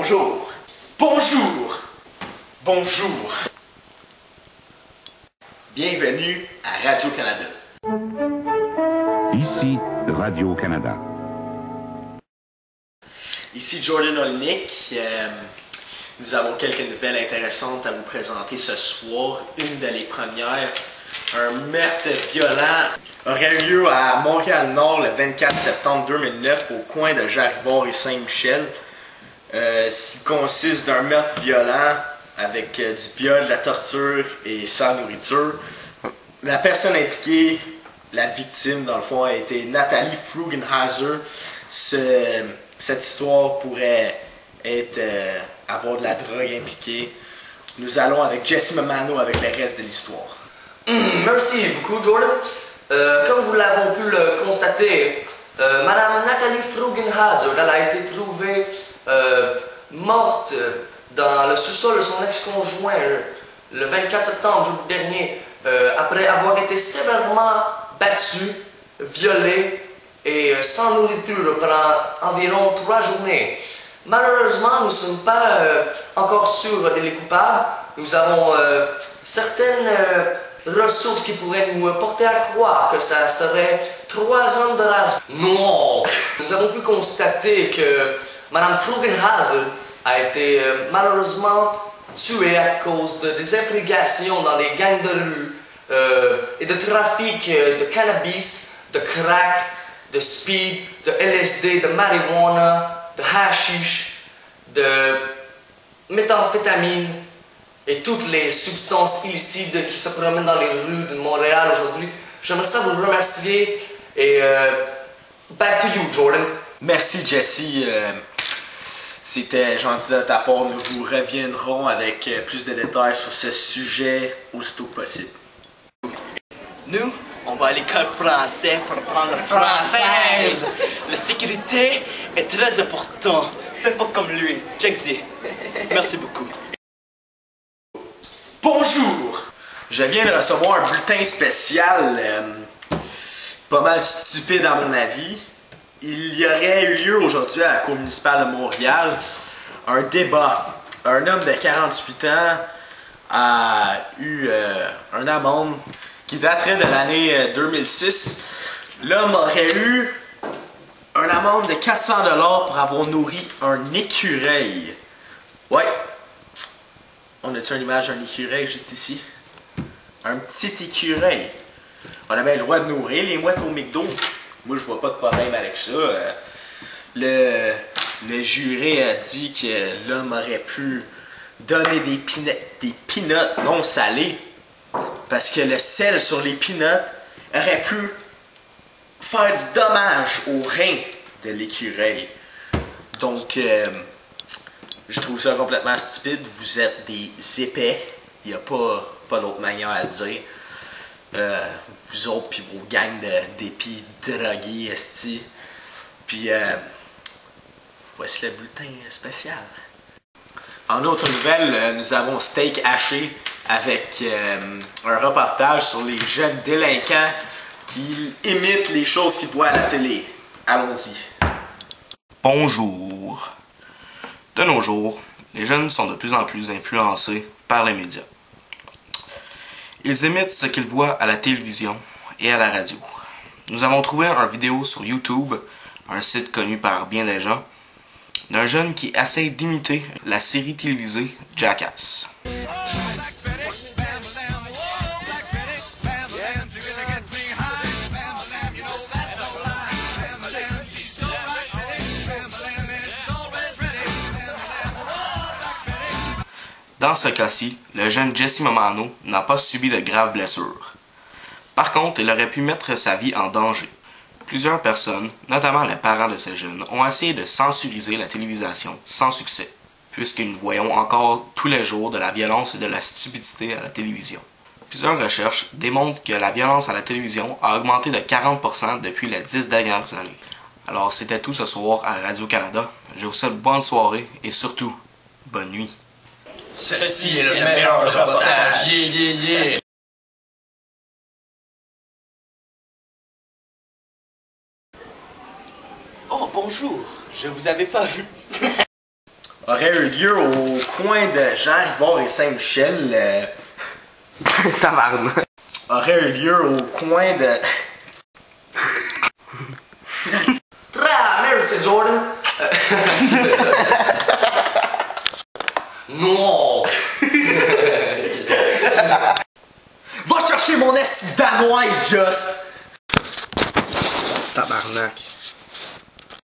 Bonjour. Bonjour. Bonjour. Bienvenue à Radio-Canada. Ici Radio-Canada. Ici Jordan Olnick. Nous avons quelques nouvelles intéressantes à vous présenter ce soir. Une de les premières, un meurtre violent aurait eu lieu à Montréal-Nord le 24 septembre 2009 au coin de Jaribord et Saint-Michel. S'il consiste d'un meurtre violent avec du viol, de la torture et sans nourriture. La personne impliquée, la victime dans le fond, a été Nathalie Frugenheiser. Cette histoire pourrait être avoir de la drogue impliquée. Nous allons avec Jesse Mamano avec le reste de l'histoire. Merci beaucoup, Jordan. Comme vous l'avez pu le constater, Madame Nathalie Frugenheiser, elle a été trouvée morte dans le sous-sol de son ex-conjoint le 24 septembre jour dernier, après avoir été sévèrement battue, violée et sans nourriture pendant environ 3 journées. Malheureusement, nous ne sommes pas encore sûrs des coupables. Nous avons certaines ressources qui pourraient nous porter à croire que ça serait 3 hommes de race. Non! Nous avons pu constater que Madame Frugenheiser a été malheureusement tuée à cause des imprégations dans des gangs de rue et de trafic de cannabis, de crack, de speed, de LSD, de marijuana, de hashish, de méthamphétamine et toutes les substances illicites qui se promènent dans les rues de Montréal aujourd'hui. J'aimerais ça vous remercier et back to you, Jordan. Merci, Jesse. C'était gentil de ta part. Nous vous reviendrons avec plus de détails sur ce sujet aussitôt que possible. Nous, on va à l'école française pour apprendre le français. La sécurité est très importante. Fais pas comme lui. Check-y. Merci beaucoup. Bonjour! Je viens de recevoir un bulletin spécial, pas mal stupide à mon avis. Il y aurait eu lieu aujourd'hui à la Cour municipale de Montréal un débat. Un homme de 48 ans a eu une amende qui daterait de l'année 2006. L'homme aurait eu une amende de 400 $ pour avoir nourri un écureuil. Ouais. On a-tu une image d'un écureuil juste ici? Un petit écureuil. On avait le droit de nourrir les mouettes au McDo. Moi, je vois pas de problème avec ça. Le juré a dit que l'homme aurait pu donner des peanuts non salés parce que le sel sur les peanuts aurait pu faire du dommage aux reins de l'écureuil. Donc, je trouve ça complètement stupide. Vous êtes des épais. Il n'y a pas d'autre manière à le dire. Vous autres puis vos gangs d'épis drogués, esti. Puis, voici le bulletin spécial. En autre nouvelle, nous avons Steak Haché avec un reportage sur les jeunes délinquants qui imitent les choses qu'ils voient à la télé. Allons-y. Bonjour. De nos jours, les jeunes sont de plus en plus influencés par les médias. Ils imitent ce qu'ils voient à la télévision et à la radio. Nous avons trouvé une vidéo sur YouTube, un site connu par bien des gens, d'un jeune qui essaie d'imiter la série télévisée Jackass. Dans ce cas-ci, le jeune Jesse Mamano n'a pas subi de graves blessures. Par contre, il aurait pu mettre sa vie en danger. Plusieurs personnes, notamment les parents de ces jeunes, ont essayé de censuriser la télévision sans succès, puisque nous voyons encore tous les jours de la violence et de la stupidité à la télévision. Plusieurs recherches démontrent que la violence à la télévision a augmenté de 40% depuis les 10 dernières années. Alors c'était tout ce soir à Radio-Canada. Je vous souhaite bonne soirée et surtout, bonne nuit. Ceci est le meilleur reportage. Yeah. Oh, bonjour. Je vous avais pas vu. aurait eu lieu au coin de Jean-Rivard et Saint-Michel. Tabarnak. Aurait eu lieu au coin de... Merci Jordan. Non. Va chercher mon esti danoise, Just! Tabarnak.